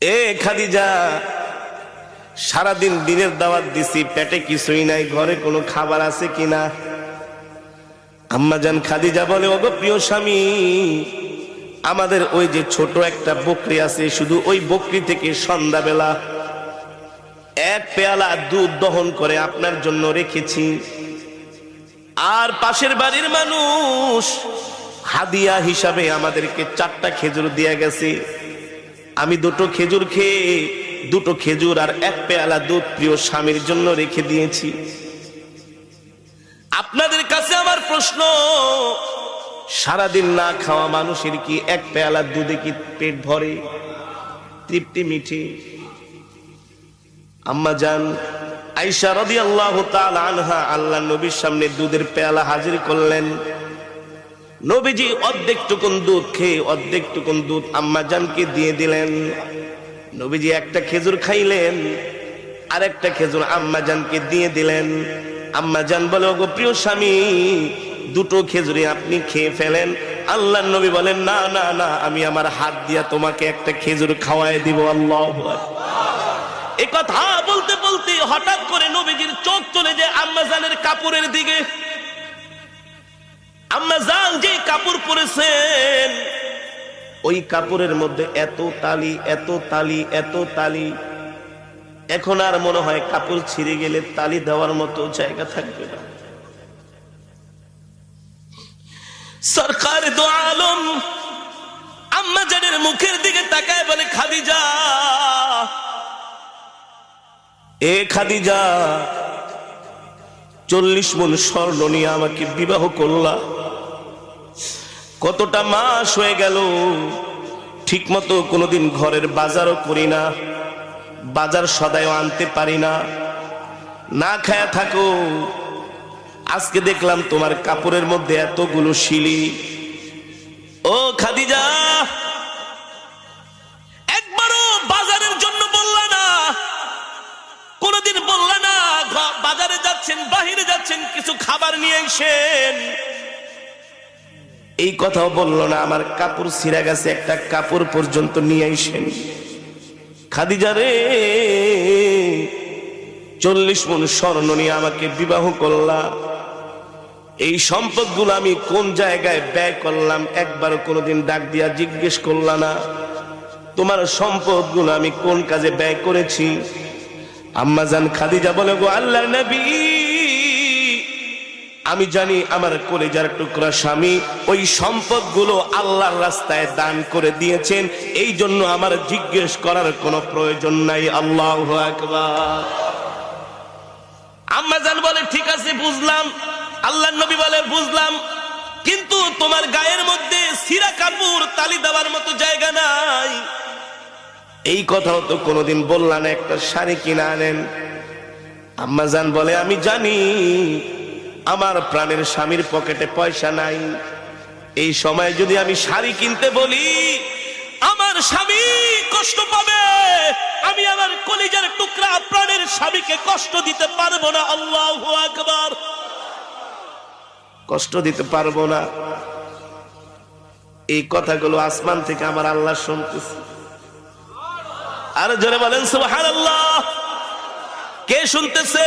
এ খাদিজা, সারাদিন দিনের দাওয়াত দিছি, পেটে কিছুই নাই, ঘরে কোনো খাবার আছে কিনা? আম্মাজান খাদিজা বলে, ওগো প্রিয় স্বামী, আমাদের ওই যে ছোট একটা বকরি আছে, শুধু ওই বকরি থেকে সন্ধ্যাবেলা এক পেয়ালা দুধ দহন করে আপনার জন্য রেখেছি। আর পাশের বাড়ির মানুষ হাদিয়া হিসাবে আমাদেরকে 4টা খেজুর দিয়ে গেছে। আমি 2টো খেজুর খেয়ে 2টো খেজুর আর এক পেয়ালা দুধ প্রিয় স্বামীর জন্য রেখে দিয়েছি। আপনাদের কাছে আমার প্রশ্ন, সারাদিন না খাওয়া মানুষের কি এক পেয়ালা দুধে কি পেট ভরে, তৃপ্তি মিঠে? আম্মা জান আয়েশা রাদিয়াল্লাহু তাআলা আনহা আল্লাহর নবীর সামনে দুধের পেয়ালা হাজির করলেন। নবীজি অর্ধেক টুকুন দুধ খেয়ে অর্ধেক টুকুন দুধ আম্মা জানকে দিয়ে দিলেন। নবীজি একটা খেজুর খাইলেন, আর একটা খেজুর আম্মা জানকে দিয়ে দিলেন। আম্মা জান বলে, ওগো প্রিয় স্বামী, 2টো খেজুরি আপনি খেয়ে ফেলেন। আল্লাহর নবী বলেন, না না না, আমি আমার হাত দিয়া তোমাকে একটা খেজুর খাওয়ায় দিব। আল্লাহু আকবার। এই কথা বলতে বলতে হঠাৎ করে নবীজির চোখ চলে যায় আম্মা জানের কাপড়ের দিকে। আম্মা জান যে কাপড় পরেছেন, ওই কাপড়ের মধ্যে এত তালি, এত তালি, এত তালি, এখন আর মনে হয় কাপড় ছিঁড়ে গেলে তালি দেওয়ার মতো জায়গা থাকবে না। সরকার দো আলম আম্মা জানের মুখের দিকে তাকায় বলে, খাদিজা, এ খাদিজা, 40 মণ স্বর্ণ নিয়ে আমাকে বিবাহ করলা, কতটা মাস হয়ে গেল, ঠিক মতো কোনোদিন ঘরের বাজারও করি না, বাজার সদাইও আনতে পারি না, না খায়া থাকো। আজকে দেখলাম তোমার কাপড়ের মধ্যে এতগুলো শিলি। ও খাদিজা, একবারও বাজারের জন্য বললা না, কোনদিন বললা না বাজারে যাচ্ছেন, বাহিরে যাচ্ছেন, কিছু খাবার নিয়ে আসেন, এই কথাও বললো না। আমার কাপড় ছিঁড়া গেছে, একটা কাপড় পর্যন্ত নিয়ে আসেন। খাদিজা রে, 40 মণ স্বর্ণ নিয়ে আমাকে বিবাহ করলা, এই সম্পদগুলো আমি কোন জায়গায় ব্যয় করলাম একবার কোনোদিন ডাক দিয়া জিজ্ঞেস করলা না? তোমার সম্পদগুলো আমি কোন কাজে ব্যয় করেছি? আম্মা জান খাদিজা বলে, গো আল্লাহর নবী, আমি জানি আমার কলিজার টুকরা স্বামী ওই সম্পদগুলো আল্লাহর রাস্তায় দান করে দিয়েছেন, এই জন্য আমার জিজ্ঞেস করার কোনো প্রয়োজন নাই। আল্লাহু আকবার। আম্মা জান বলে, ঠিক আছে বুঝলাম। আল্লাহর নবী বলে, বুঝলাম, কিন্তু তোমার গায়ের মধ্যে ছিঁড়া কাপড় তালি দেওয়ার মতো জায়গা নাই, এই কথাও তো কোনোদিন বললা না, একটা শাড়ি কিনে আনেন। আম্মা জান বলে, আমি জানি আমার প্রাণের স্বামীর পকেটে পয়সা নাই, এই সময় যদি আমি শাড়ি কিনতে বলি আমার স্বামী কষ্ট পাবে, আমি আমার কলিজার টুকরা প্রাণের স্বামীকে কষ্ট দিতে পারবো না। আল্লাহু আকবার। কষ্ট দিতে পারবো না, এই কথাগুলো আসমান থেকে আমার আল্লাহ শুনতেছে। আর জোরে বলেন সুবহানাল্লাহ। কে শুনতেছে?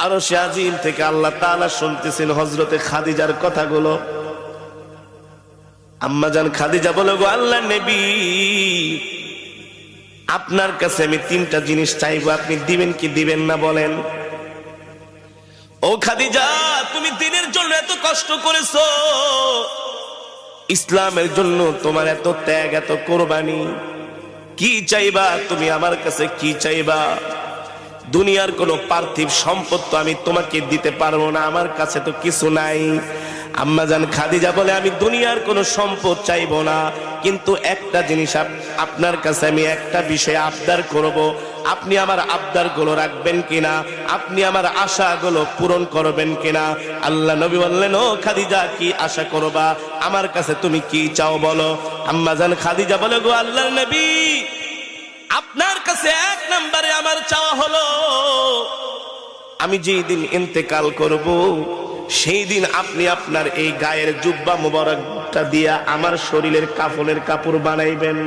আরশে আজিম থেকে আল্লাহ তাআলা শুনতেছেন হযরতে খাদিজার কথাগুলো। আম্মা জান খাদিজা বলে, গো আল্লাহর নবী, আপনার কাছে আমি 3টা জিনিস চাইবো, আপনি দিবেন কি দিবেন না বলেন? ও খাদিজা, তুমি দিনের জন্য এত কষ্ট করেছো, ইসলামের জন্য তোমার এত ত্যাগ, এত কোরবানি, কি চাইবা তুমি? আমার কাছে কি চাইবা? দুনিয়ার কোনো পার্থিব সম্পদ তো আমি তোমাকে দিতে পারবো না, আমার কাছে তো কিছু নাই। আম্মা জান খাদিজা বলে, আমি দুনিয়ার কোনো সম্পদ চাইবো না, কিন্তু একটা জিনিস আপনার কাছে আমি একটা বিষয় আবদার করব, আপনি আমার আবদারগুলো রাখবেন কিনা, আপনি আমার আশাগুলো পূরণ করবেন কিনা? আল্লাহ নবী বললেন, ও খাদিজা, কি আশা করবা? আমার কাছে তুমি কি চাও বলো? আম্মা জান খাদিজা বলে, গো আল্লাহর নবী, আপনার কাছে 1 নম্বরে আমার চাওয়া হলো, আমি যেই দিন ইন্তেকাল করব সেই দিন আপনি আপনার এই গায়ের জুব্বা মুবারক টাকা দিয়া আমার শরীরের কাফনের কাপড় বানাইবেন।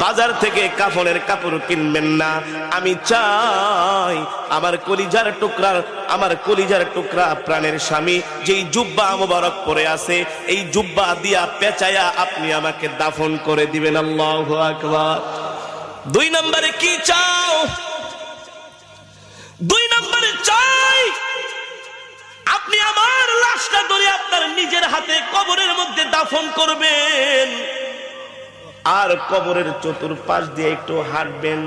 বাজার থেকে কাফনের কাপড় কিনবেন না। আমি চাই আমার কলিজার টুকরা প্রাণের স্বামী যেই জুব্বা মোবারক পরে আছে, এই জুব্বা দিয়া পেঁচায়া আপনি আমাকে দাফন করে দিবেন। আল্লাহু আকবার। 2 নম্বরে কি চাও? 2 নম্বরে চাই আপনি আমার লাশটা ধরে আপনার নিজের হাতে কবরের মধ্যে দাফন করবেন, আর কবরের চতুর্পাশ দিয়ে একটু হাঁটবেন।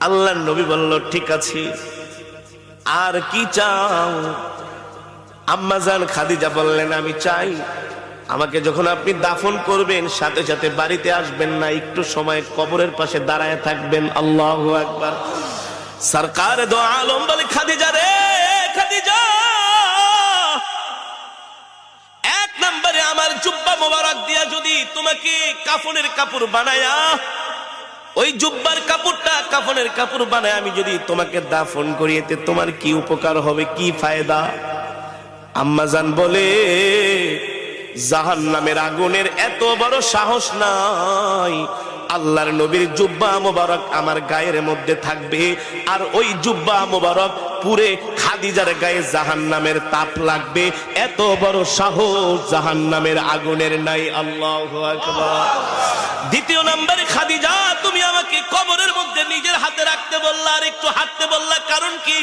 আল্লাহর নবী বলল ঠিক আছে। আর কি চাও? আম্মা জান খাদিজা বললেন আমি চাই আমাকে যখন আপনি দাফন করবেন সাথে সাথে বাড়িতে আসবেন না, একটু সময় কবরের পাশে দাঁড়ায় থাকবেন। আল্লাহু আকবার। সরকার দো আলম বলে খাদিজা রে খাদিজা, 1 নম্বরে আমার জুব্বা মোবারক দিয়া যদি তোমাকে কাফনের কাপড় বানায়া, ওই জুব্বার কাপড়টা কাফনের কাপড় বানায় আমি যদি তোমাকে দাফন করি, এতে তোমার কি উপকার হবে, কি ফায়দা? আম্মা জান বলে জাহান্নামের আগুনের এত বড় সাহস নাই। আল্লাহর নবীর জুব্বা মোবারক আমার গায়ের মধ্যে থাকবে, আর ওই জুব্বা মোবারক পুরে খাদিজার গায়ে জাহান্নামের তাপ লাগবে, এত বড় সাহস জাহান্নামের আগুনের নাই। আল্লাহু আকবার। 2 নম্বরে খাদিজা তুমি আমাকে কবরের মধ্যে নিজের হাতে রাখতে বললা আর একটু হাঁটতে বললা, কারণ কি?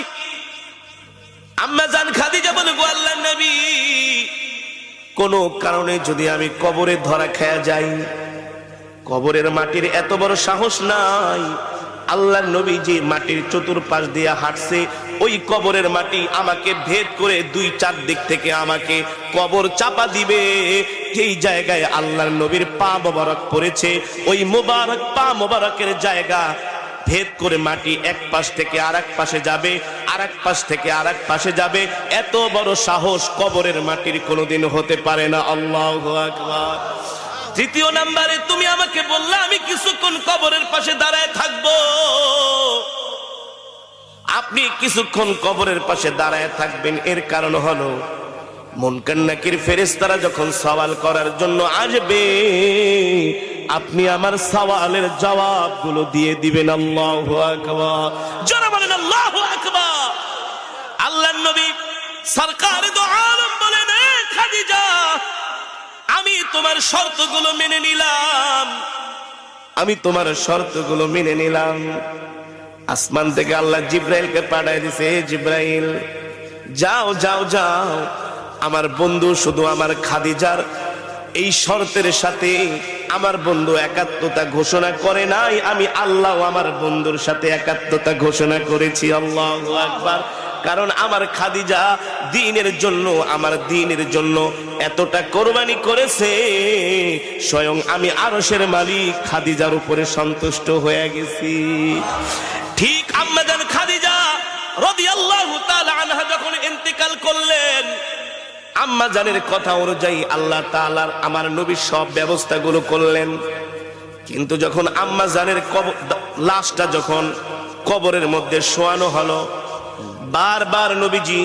আম্মা জান খাদিজা বলে গো আল্লাহর নবী, কোন কারণে যদি আমি কবরে ধরা খেয়ে যাই, কবরের মাটির এত বড় সাহস নাই। আল্লাহর নবী যে মাটির চতুর্পাশ দিয়ে হাঁটছে, ওই কবরের মাটি আমাকে ভেদ করে 2-4 দিক থেকে আমাকে কবর চাপা দিবে। যেই জায়গায় আল্লাহর নবীর পা মোবারক পড়েছে, ওই মোবারক পা মোবারকের জায়গা ভেদ করে মাটি এক পাশ থেকে আরেক পাশে যাবে, আরেক পাশ থেকে আরেক পাশে যাবে। এত বড় সাহস কবরের মাটির কোনোদিন হতে পারে না। আল্লাহু আকবার। 3 নম্বরে তুমি আমাকে বললা আমি কিছুক্ষণ কবরের পাশে দাঁড়ায় থাকবো। আপনি কিছুক্ষণ কবরের পাশে দাঁড়ায় থাকবেন, এর কারণ হলো মুনকার নাকির ফেরেশতারা যখন সওয়াল করার জন্য আসবে, আপনি আমার সওয়ালের জবাবগুলো দিয়ে দিবেন। আল্লাহু আকবার। যারা বলেন আল্লাহু আকবার। আল্লাহর নবী সরকার দো আলম বলেন খাদিজা আমি তোমার শর্তগুলো মেনে নিলাম, আমি তোমার শর্তগুলো মেনে নিলাম। আসমান থেকে আল্লাহ জিব্রাইলকে পাঠায় দিয়েছে, জিব্রাইল যাও যাও যাও, আমার বন্ধু শুধু আমার খাদিজার এই শর্তের সাথে আমার বন্ধু একাত্মতা ঘোষণা করে নাই, আমি আল্লাহ আমার বন্ধুর সাথে একাত্মতা ঘোষণা করেছি। আল্লাহু আকবার। কারণ আমার খাদিজা দ্বীনের জন্য, আমার দ্বীনের জন্য এতটা কোরবানি করেছে, স্বয়ং আমি আরশের মালিক খাদিজার উপরে সন্তুষ্ট হয়ে গেছি। ঠিক আম্মা জান খাদিজা রাদিয়াল্লাহু তাআলা আনহা যখন ইন্তেকাল করলেন, আম্মা জানের কথা অনুযায়ী আল্লাহ তাআলা আমার নবী সব ব্যবস্থাগুলো করলেন। কিন্তু যখন আম্মা জানের লাশটা যখন কবরের মধ্যে শোয়ানো হলো, বারবার নবীজি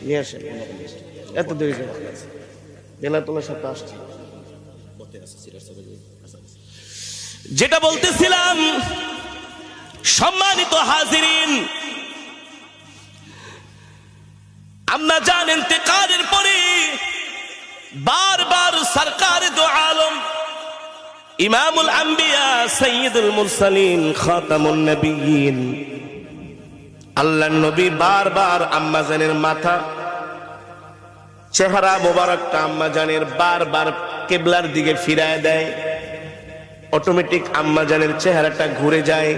নিয়ে আসেন এত দেরি বেলা তোলার সাথে আসছে। যেটা বলতেছিলাম সম্মানিত হাজিরিন, আম্মা জান ইন্তেকালের পরে বারবার সরকার দো আলম ইমামুল আম্বিয়া সাইয়্যিদুল মুরসালিন খাতামুন নবিয়্যিন আল্লাহর নবী বারবার আম্মা জানের মাথা চেহারা মোবারকটা আম্মা জানের বারবার কিবলার দিকে ফিরায় দেয়। অটোমেটিক আম্মা জানের চেহারাটা ঘুরে যায়।